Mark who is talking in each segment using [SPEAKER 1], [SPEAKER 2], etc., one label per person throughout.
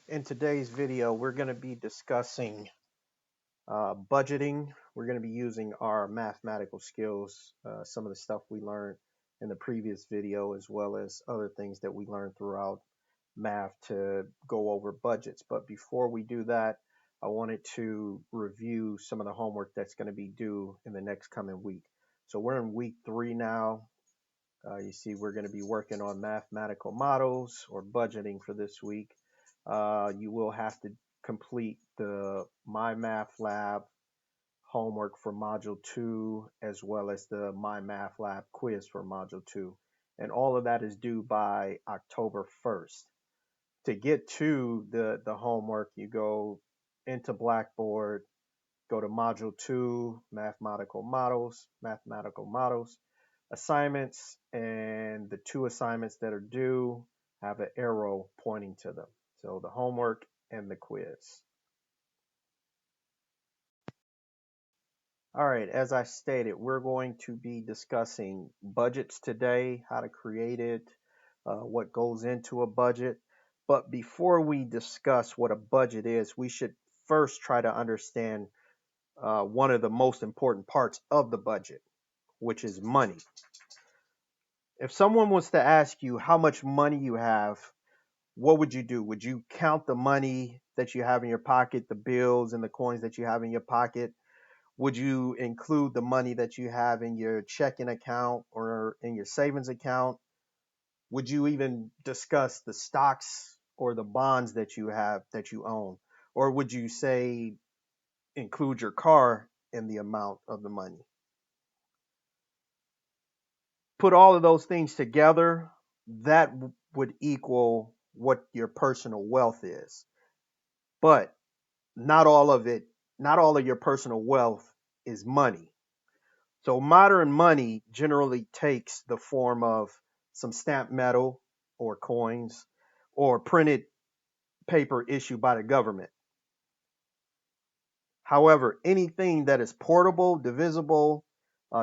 [SPEAKER 1] In today's video, we're going to be discussing budgeting. We're going to be using our mathematical skills, some of the stuff we learned in the previous video, as well as other things that we learned throughout math to go over budgets. But before we do that, I wanted to review some of the homework that's going to be due in the next coming week. So we're in week 3 now. You see, we're going to be working on mathematical models or budgeting for this week. You will have to complete the My Math Lab homework for Module 2, as well as the My Math Lab quiz for Module 2. And all of that is due by October 1st. To get to the homework, you go into Blackboard, go to Module 2, mathematical models, assignments, and the 2 assignments that are due have an arrow pointing to them. So the homework and the quiz. All right, as I stated, we're going to be discussing budgets today, how to create it, what goes into a budget. But before we discuss what a budget is, we should first try to understand one of the most important parts of the budget, which is money. If someone was to ask you how much money you have, what would you do? Would you count the money that you have in your pocket, the bills and the coins that you have in your pocket? Would you include the money that you have in your checking account or in your savings account? Would you even discuss the stocks or the bonds that you have that you own? Or would you say include your car in the amount of the money? Put all of those things together, that would equal what your personal wealth is. But not all of it, not all of your personal wealth is money. So modern money generally takes the form of some stamped metal or coins or printed paper issued by the government. However, anything that is portable, divisible,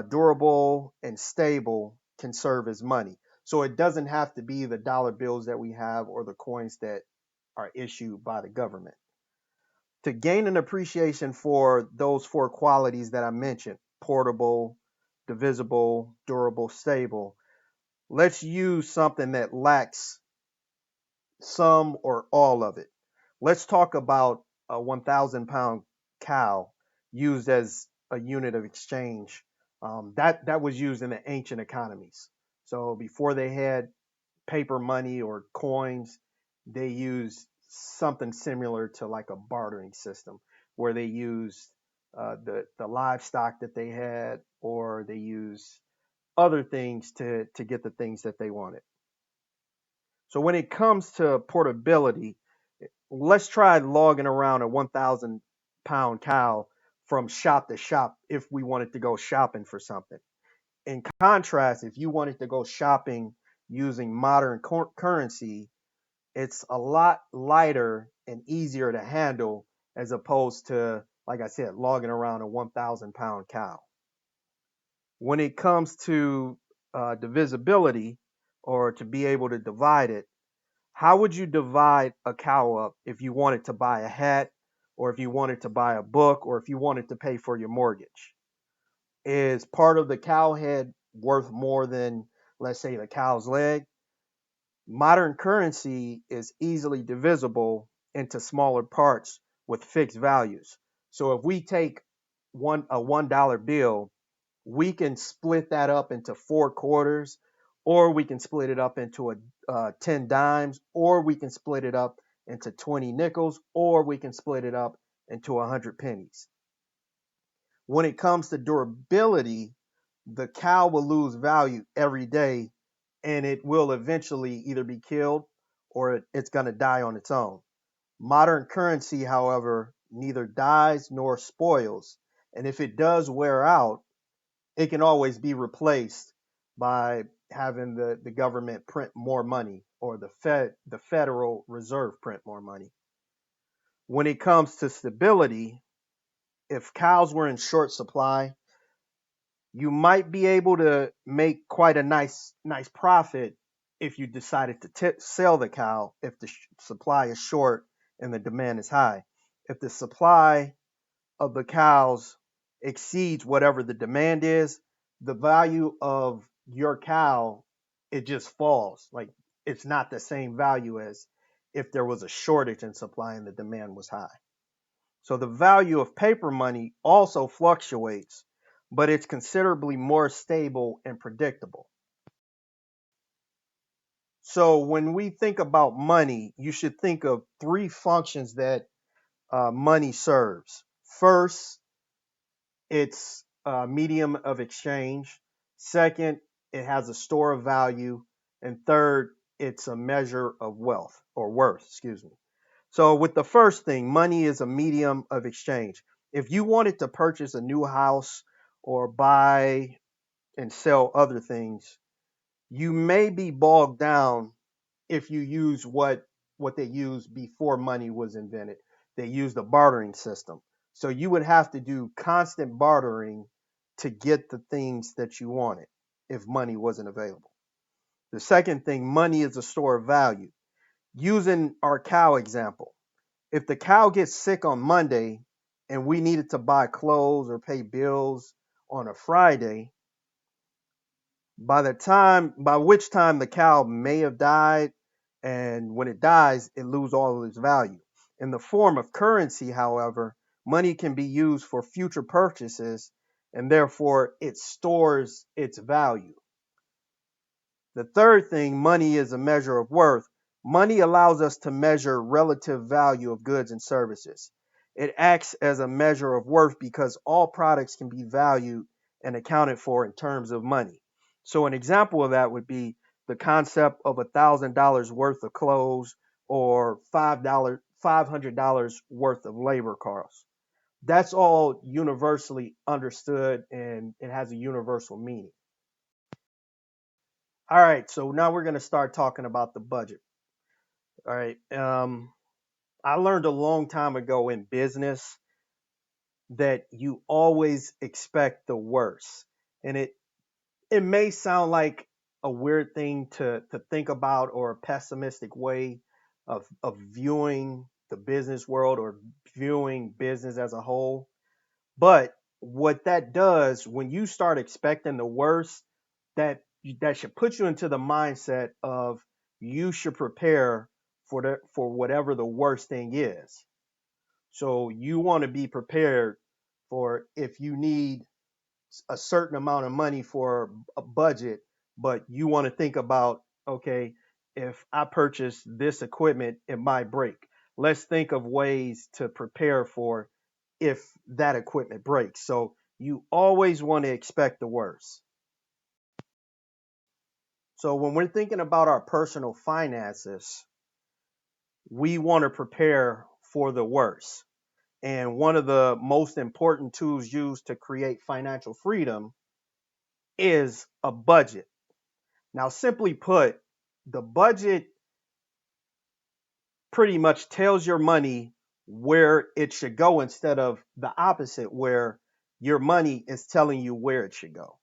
[SPEAKER 1] durable, and stable can serve as money. So it doesn't have to be the dollar bills that we have or the coins that are issued by the government. To gain an appreciation for those 4 qualities that I mentioned, portable, divisible, durable, stable, let's use something that lacks some or all of it. Let's talk about a 1,000-pound cow used as a unit of exchange. That was used in the ancient economies. So before they had paper money or coins, they used something similar to like a bartering system where they used the livestock that they had, or they used other things to get the things that they wanted. So when it comes to portability, let's try logging around a 1,000-pound cow from shop to shop if we wanted to go shopping for something. In contrast, if you wanted to go shopping using modern currency, it's a lot lighter and easier to handle as opposed to, like I said, logging around a 1,000-pound cow. When it comes to divisibility, or to be able to divide it, how would you divide a cow up if you wanted to buy a hat, or if you wanted to buy a book, or if you wanted to pay for your mortgage? Is part of the cow head worth more than, let's say, the cow's leg? Modern currency is easily divisible into smaller parts with fixed values. So if we take a $1 bill, we can split that up into 4 quarters, or we can split it up into 10 dimes, or we can split it up into 20 nickels, or we can split it up into 100 pennies. When it comes to durability, the cow will lose value every day, and it will eventually either be killed or it's going to die on its own. Modern currency, however, neither dies nor spoils, and if it does wear out, it can always be replaced by having the government print more money, or the Federal Reserve print more money. When it comes to stability, if cows were in short supply, you might be able to make quite a nice profit if you decided to sell the cow if the supply is short and the demand is high. If the supply of the cows exceeds whatever the demand is, the value of your cow, it just falls. Like it's not the same value as if there was a shortage in supply and the demand was high. So the value of paper money also fluctuates, but it's considerably more stable and predictable. So when we think about money, you should think of three functions that money serves. First, it's a medium of exchange. Second, it has a store of value. And third, it's a measure of wealth or worth, excuse me. So with the first thing, money is a medium of exchange. If you wanted to purchase a new house or buy and sell other things, you may be bogged down if you use what they used before money was invented. They used a bartering system. So you would have to do constant bartering to get the things that you wanted if money wasn't available. The second thing, money is a store of value. Using our cow example, if the cow gets sick on Monday and we needed to buy clothes or pay bills on a Friday, by which time the cow may have died, and when it dies it loses all of its value. In the form of currency, however, money can be used for future purchases, and therefore it stores its value. The third thing, money is a measure of worth. Money allows us to measure relative value of goods and services. It acts as a measure of worth because all products can be valued and accounted for in terms of money. So an example of that would be the concept of $1,000 worth of clothes or $500 worth of labor costs. That's all universally understood and it has a universal meaning. All right, so now we're going to start talking about the budget. All right. I learned a long time ago in business that you always expect the worst. And it may sound like a weird thing to think about or a pessimistic way of viewing the business world or viewing business as a whole. But what that does when you start expecting the worst, that should put you into the mindset of you should prepare for whatever the worst thing is. So you want to be prepared for if you need a certain amount of money for a budget, but you want to think about, okay, if I purchase this equipment, it might break. Let's think of ways to prepare for if that equipment breaks. So you always want to expect the worst. So when we're thinking about our personal finances, we want to prepare for the worst. And one of the most important tools used to create financial freedom is a budget. Now, simply put, the budget pretty much tells your money where it should go instead of the opposite, where your money is telling you where it should go.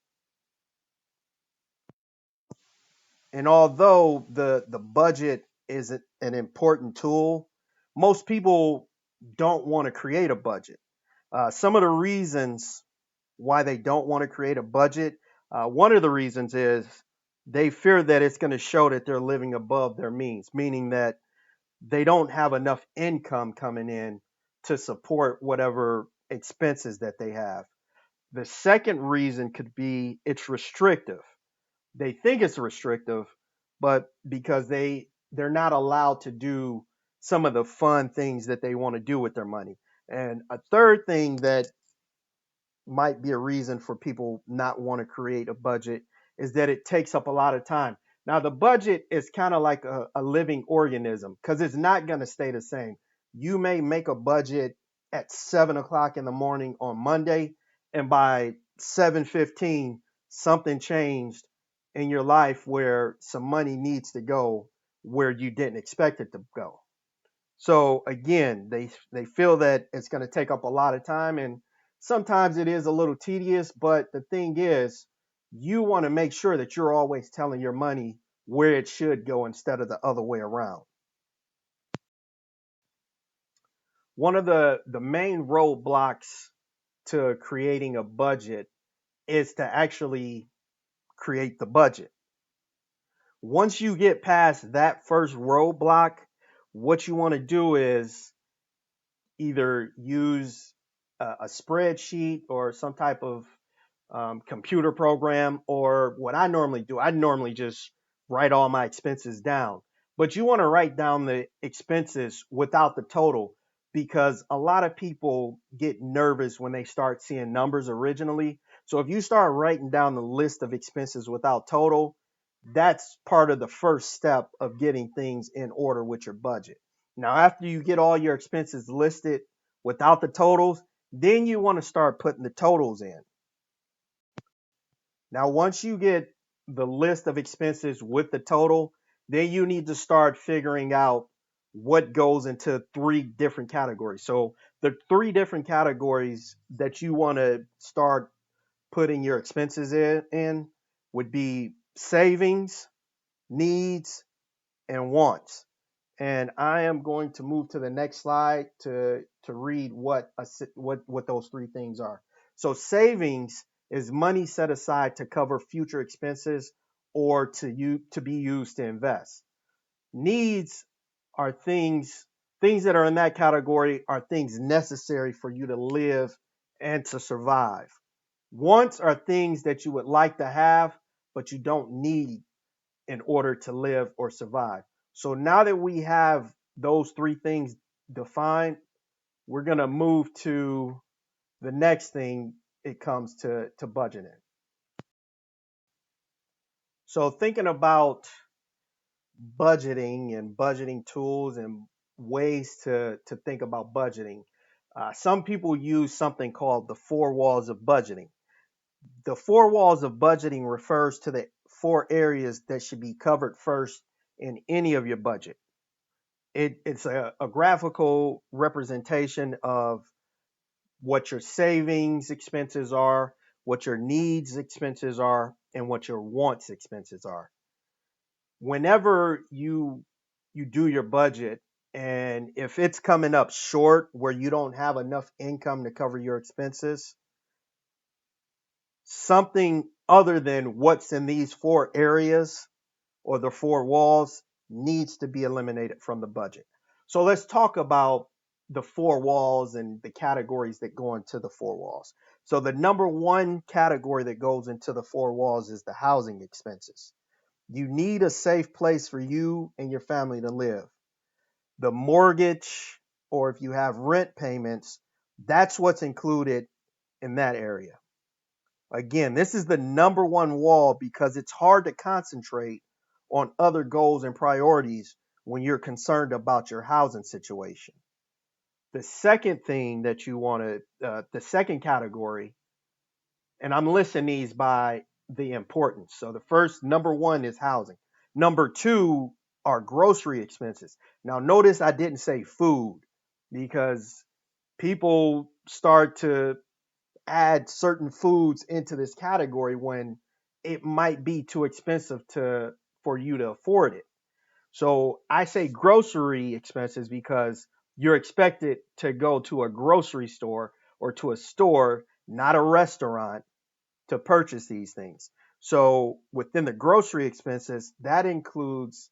[SPEAKER 1] And although the budget is an important tool, most people don't want to create a budget. Some of the reasons why they don't want to create a budget, one of the reasons is they fear that it's going to show that they're living above their means, meaning that they don't have enough income coming in to support whatever expenses that they have. The second reason could be it's restrictive. They think it's restrictive, but because they're not allowed to do some of the fun things that they want to do with their money. And a third thing that might be a reason for people not want to create a budget is that it takes up a lot of time. Now, the budget is kind of like a living organism because it's not going to stay the same. You may make a budget at 7 o'clock in the morning on Monday, and by 7:15, something changed in your life where some money needs to go where you didn't expect it to go. So again, they feel that it's going to take up a lot of time, and sometimes it is a little tedious, but the thing is, you want to make sure that you're always telling your money where it should go instead of the other way around. One of the main roadblocks to creating a budget is to actually create the budget. Once you get past that first roadblock, what you want to do is either use a spreadsheet or some type of computer program, or what I normally do, I normally just write all my expenses down. But you want to write down the expenses without the total, because a lot of people get nervous when they start seeing numbers originally. So if you start writing down the list of expenses without total, that's part of the first step of getting things in order with your budget. Now, after you get all your expenses listed without the totals, then you want to start putting the totals in. Now, once you get the list of expenses with the total, then you need to start figuring out what goes into three different categories. So, the three different categories that you want to start putting your expenses in would be savings, needs, and wants. And I am going to move to the next slide to read what those three things are. So savings is money set aside to cover future expenses or to be used to invest. Needs are things that are in that category are things necessary for you to live and to survive. Wants are things that you would like to have but you don't need in order to live or survive. So now that we have those three things defined, we're going to move to the next thing it comes to budgeting. So thinking about budgeting and budgeting tools and ways to think about budgeting, some people use something called the four walls of budgeting. The four walls of budgeting refers to the four areas that should be covered first in any of your budget. It's a graphical representation of what your savings expenses are, what your needs expenses are, and what your wants expenses are. Whenever you do your budget, and if it's coming up short where you don't have enough income to cover your expenses, something other than what's in these four areas or the four walls needs to be eliminated from the budget. So let's talk about the four walls and the categories that go into the four walls. So the number one category that goes into the four walls is the housing expenses. You need a safe place for you and your family to live. The mortgage, or if you have rent payments, that's what's included in that area. Again, this is the number one wall because it's hard to concentrate on other goals and priorities when you're concerned about your housing situation. The second thing that you want the second category, and I'm listing these by the importance. So the first, number one, is housing. Number two are grocery expenses. Now, notice I didn't say food because people start to add certain foods into this category when it might be too expensive to for you to afford it. So I say grocery expenses because you're expected to go to a grocery store or to a store, not a restaurant, to purchase these things. So within the grocery expenses, that includes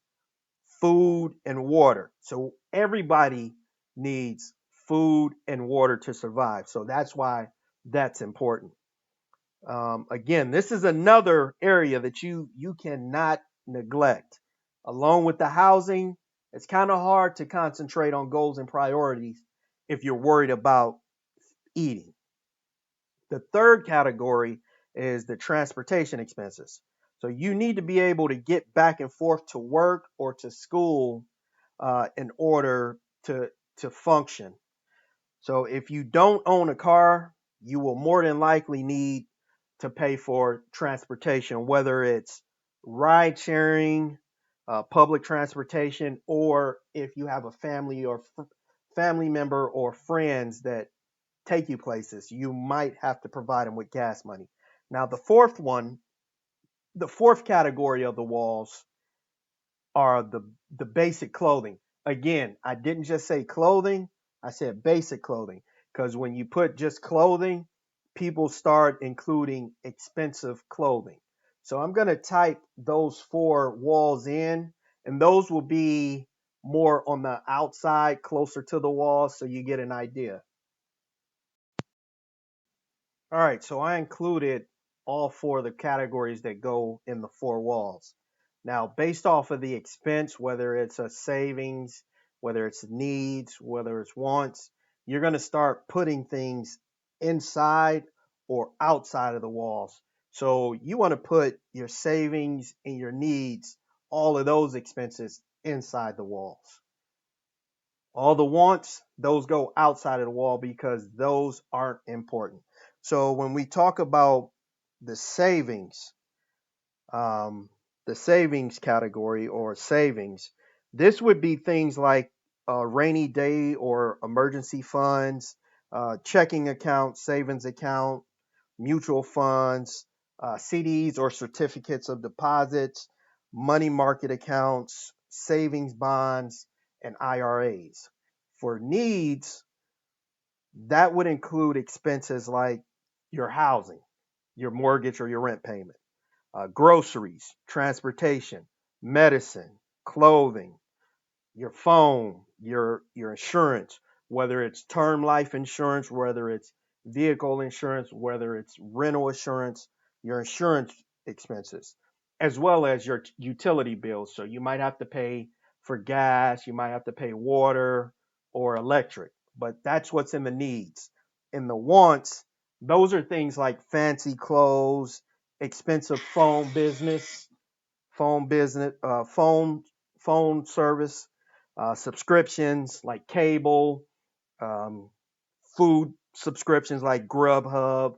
[SPEAKER 1] food and water. So everybody needs food and water to survive. So that's why that's important. Again, this is another area that you cannot neglect. Along with the housing, it's kind of hard to concentrate on goals and priorities if you're worried about eating. The third category is the transportation expenses. So you need to be able to get back and forth to work or to school in order to function. So if you don't own a car, you will more than likely need to pay for transportation, whether it's ride sharing, public transportation, or if you have a family or family member or friends that take you places, you might have to provide them with gas money. Now, the fourth category of the walls are the basic clothing. Again, I didn't just say clothing, I said basic clothing because when you put just clothing, people start including expensive clothing. So I'm going to type those four walls in, and those will be more on the outside, closer to the wall, so you get an idea. All right, so I included all four of the categories that go in the four walls. Now, based off of the expense, whether it's a savings, whether it's needs, whether it's wants, you're going to start putting things inside or outside of the walls. So you want to put your savings and your needs, all of those expenses inside the walls. All the wants, those go outside of the wall because those aren't important. So when we talk about the savings, um, the savings category or savings, this would be things like a rainy day or emergency funds, checking account, savings account, mutual funds, CDs or certificates of deposits, money market accounts, savings bonds, and IRAs. For needs, that would include expenses like your housing, your mortgage or your rent payment, groceries, transportation, medicine, clothing, your phone, your insurance, whether it's term life insurance, whether it's vehicle insurance, whether it's rental insurance, your insurance expenses, as well as your utility bills. So you might have to pay for gas, you might have to pay water or electric, but that's what's in the needs. In the wants, those are things like fancy clothes, expensive phone service, subscriptions like cable, um, food subscriptions like Grubhub.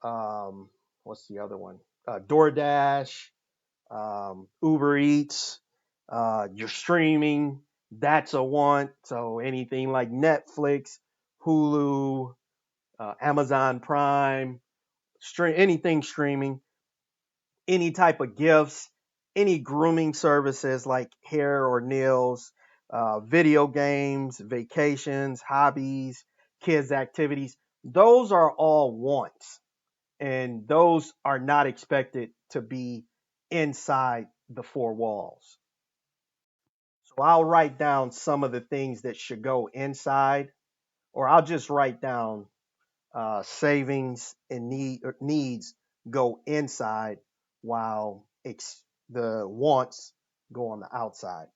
[SPEAKER 1] Um, what's the other one? DoorDash, Uber Eats. Your streaming, that's a want. So anything like Netflix, Hulu, Amazon Prime, anything streaming, any type of gifts, any grooming services like hair or nails, video games, vacations, hobbies, kids' activities. Those are all wants, and those are not expected to be inside the four walls. So I'll write down some of the things that should go inside, or I'll just write down savings and needs go inside while the wants go on the outside.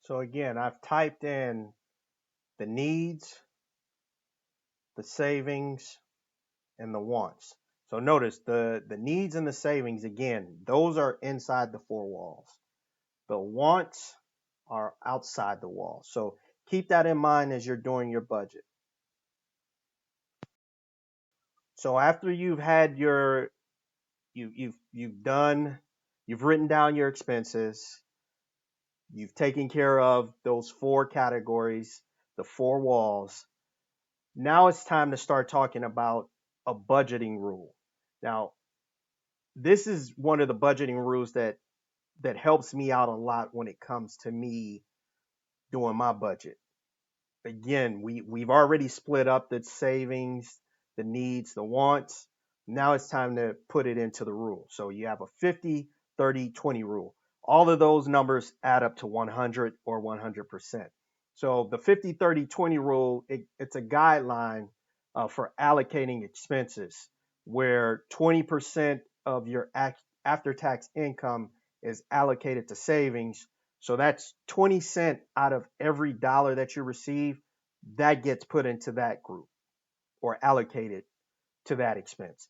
[SPEAKER 1] So again, I've typed in the needs, the savings, and the wants. So notice the needs and the savings, again, those are inside the four walls. The wants are outside the wall. So keep that in mind as you're doing your budget. So after you've had your you've written down your expenses, you've taken care of those four categories, the four walls. Now it's time to start talking about a budgeting rule. Now, this is one of the budgeting rules that helps me out a lot when it comes to me doing my budget. Again, we've already split up the savings, the needs, the wants. Now it's time to put it into the rule. So you have a 50, 30, 20 rule. All of those numbers add up to 100 or 100%. So the 50, 30, 20 rule, it's a guideline for allocating expenses where 20% of your after tax income is allocated to savings. So that's 20 cents out of every dollar that you receive that gets put into that group or allocated to that expense.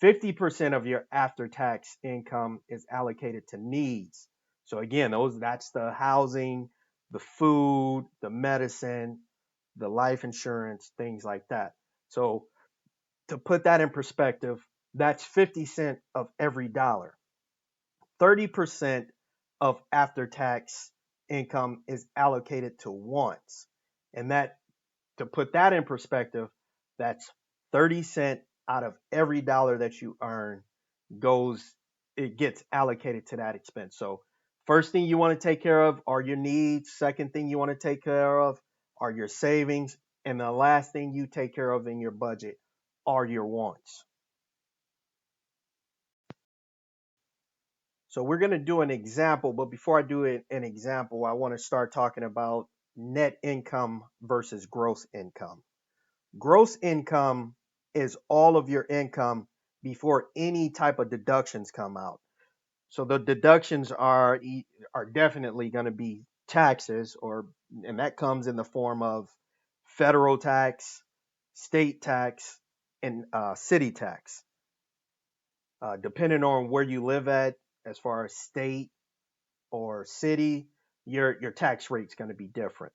[SPEAKER 1] 50% of your after tax income is allocated to needs. So again, that's the housing, the food, the medicine, the life insurance, things like that. So to put that in perspective, that's 50 cents of every dollar. 30% of after tax income is allocated to wants. And that, to put that in perspective, that's 30 cents out of every dollar that you earn goes, it gets allocated to that expense. So First thing you want to take care of are your needs. Second thing you want to take care of are your savings. And the last thing you take care of in your budget are your wants. So we're going to do an example, but before I do an example, I want to start talking about net income versus gross income. Gross income is all of your income before any type of deductions come out. So the deductions are definitely going to be taxes, and that comes in the form of federal tax, state tax, and city tax. Depending on where you live at, as far as state or city, your tax rate's going to be different.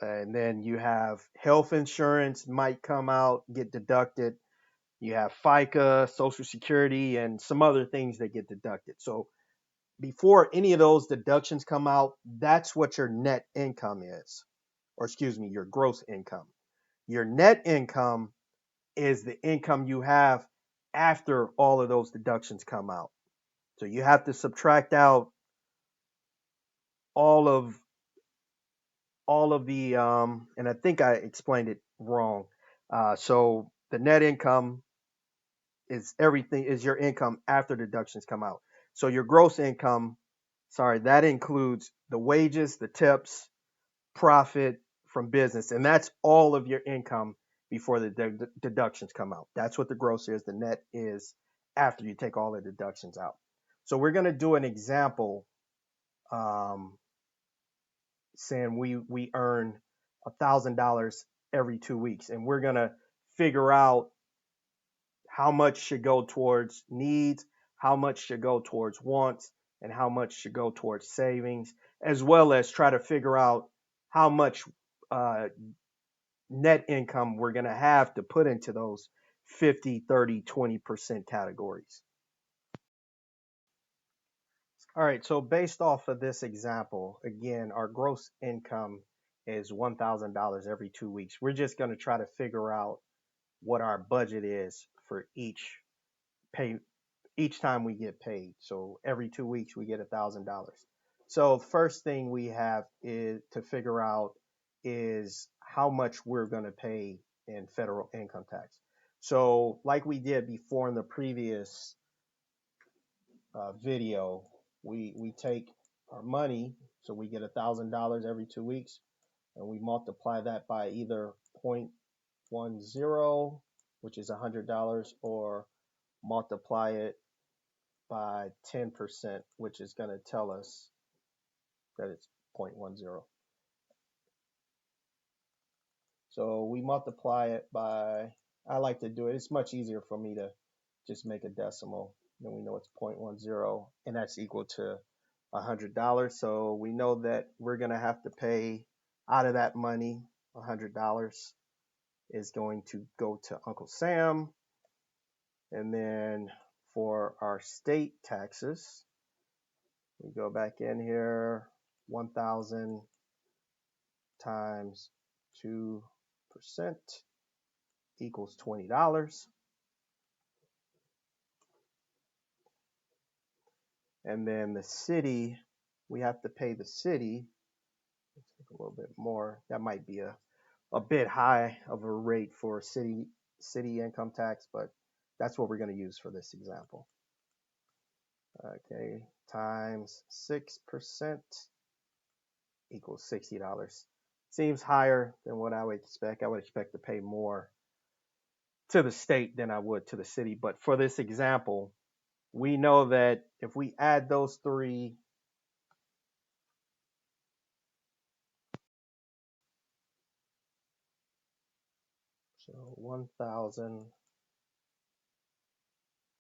[SPEAKER 1] And then you have health insurance might come out, get deducted. You have FICA, Social Security, and some other things that get deducted. So before any of those deductions come out, that's what your net income is, or excuse me, your gross income. Your net income is the income you have after all of those deductions come out. So you have to subtract out all of the and I think I explained it wrong. So the net income is everything is your income after deductions come out. So your gross income, sorry, that includes the wages, the tips, profit from business, and that's all of your income before the deductions come out. That's what the gross is. The net is after you take all the deductions out. So we're going to do an example, um, saying we earn $1,000 every 2 weeks, and we're going to figure out how much should go towards needs, how much should go towards wants, and how much should go towards savings, as well as try to figure out how much uh, net income we're going to have to put into those 50, 30, 20% categories. All right, so based off of this example, again, our gross income is $1,000 every 2 weeks. We're just going to try to figure out what our budget is for pay each time we get paid. So every 2 weeks we get $1,000. So first thing we have is to figure out is how much we're going to pay in federal income tax. So like we did before in the previous video, we take our money, so we get $1,000 every 2 weeks, and we multiply that by either 0.10, which is $100, or multiply it by 10%, which is going to tell us that it's 0.10. So we multiply it by, I like to do it, it's much easier for me to just make a decimal. Then we know it's 0.10, and that's equal to $100. So we know that we're going to have to pay out of that money, $100 is going to go to Uncle Sam. And then for our state taxes, we go back in here, 1,000 times 2% equals $20. And then the city, we have to pay the city, let's take a little bit more. That might be a bit high of a rate for city income tax, but that's what we're going to use for this example. Okay, times 6% equals $60. Seems higher than what I would expect. I would expect to pay more to the state than I would to the city. But for this example, we know that if we add those three, so 1,000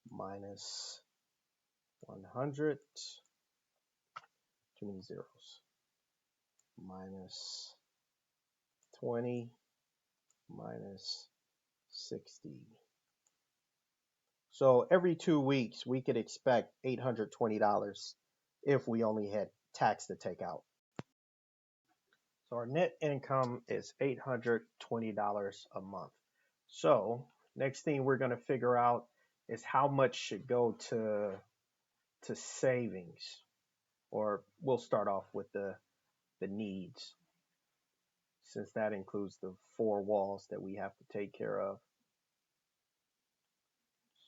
[SPEAKER 1] minus 100, too many zeros, minus 20 minus 60. So every 2 weeks, we could expect $820 if we only had tax to take out. So our net income is $820 a month. So next thing we're going to figure out is how much should go to savings. or we'll start off with the needs, since that includes the 4 walls that we have to take care of.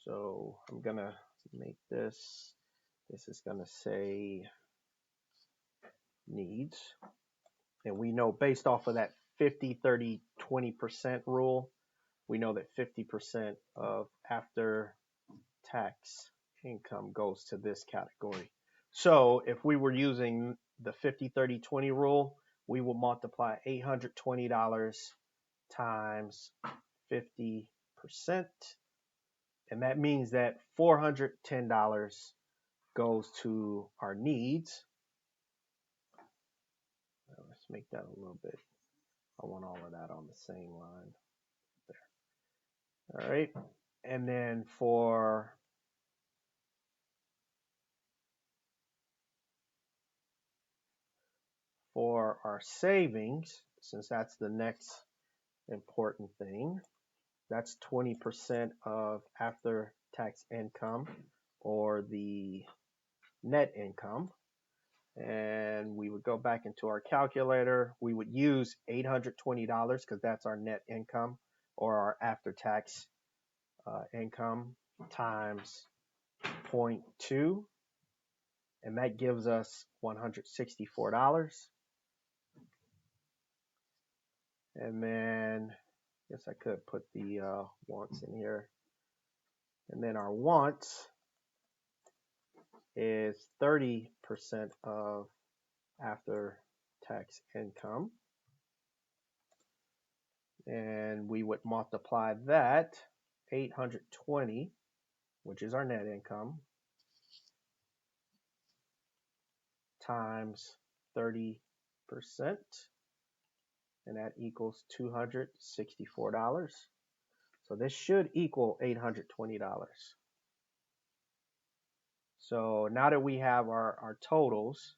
[SPEAKER 1] So I'm gonna make this is gonna say needs. And we know based off of that 50, 30, 20% rule, we know that 50% of after tax income goes to this category. So if we were using the 50, 30, 20 rule, we will multiply $820 times 50%. And that means that $410 goes to our needs. Let's make that a little bit. I want all of that on the same line there. All right. And then for our savings, since that's the next important thing, that's 20% of after tax income, or the net income. And we would go back into our calculator. We would use $820 because that's our net income, or our after tax income, times 0.2, and that gives us $164. And then I guess I could put the wants in here. And then our wants is 30% of after tax income. And we would multiply that 820, which is our net income, times 30%, and that equals $264. So this should equal $820. So now that we have our totals,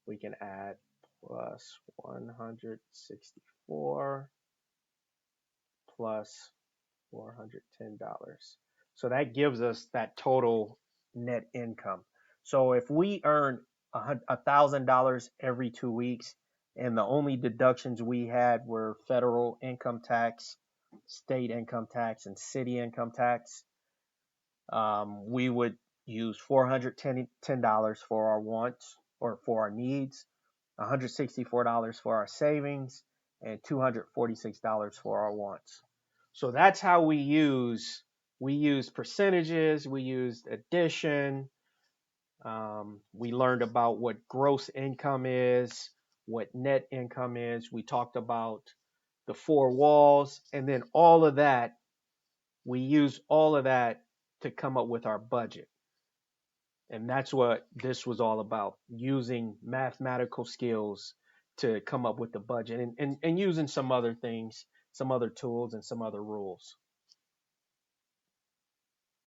[SPEAKER 1] we can add plus 164 plus $410. So that gives us that total net income. So if we earn $1,000 every 2 weeks, and the only deductions we had were federal income tax, state income tax, and city income tax, we would use $410 for our wants, or for our needs, $164 for our savings, and $246 for our wants. So that's how we use percentages, we used addition, we learned about what gross income is, what net income is. We talked about the 4 walls, and then all of that, we use all of that to come up with our budget. And that's what this was all about, using mathematical skills to come up with the budget, and using some other things, some other tools, and some other rules.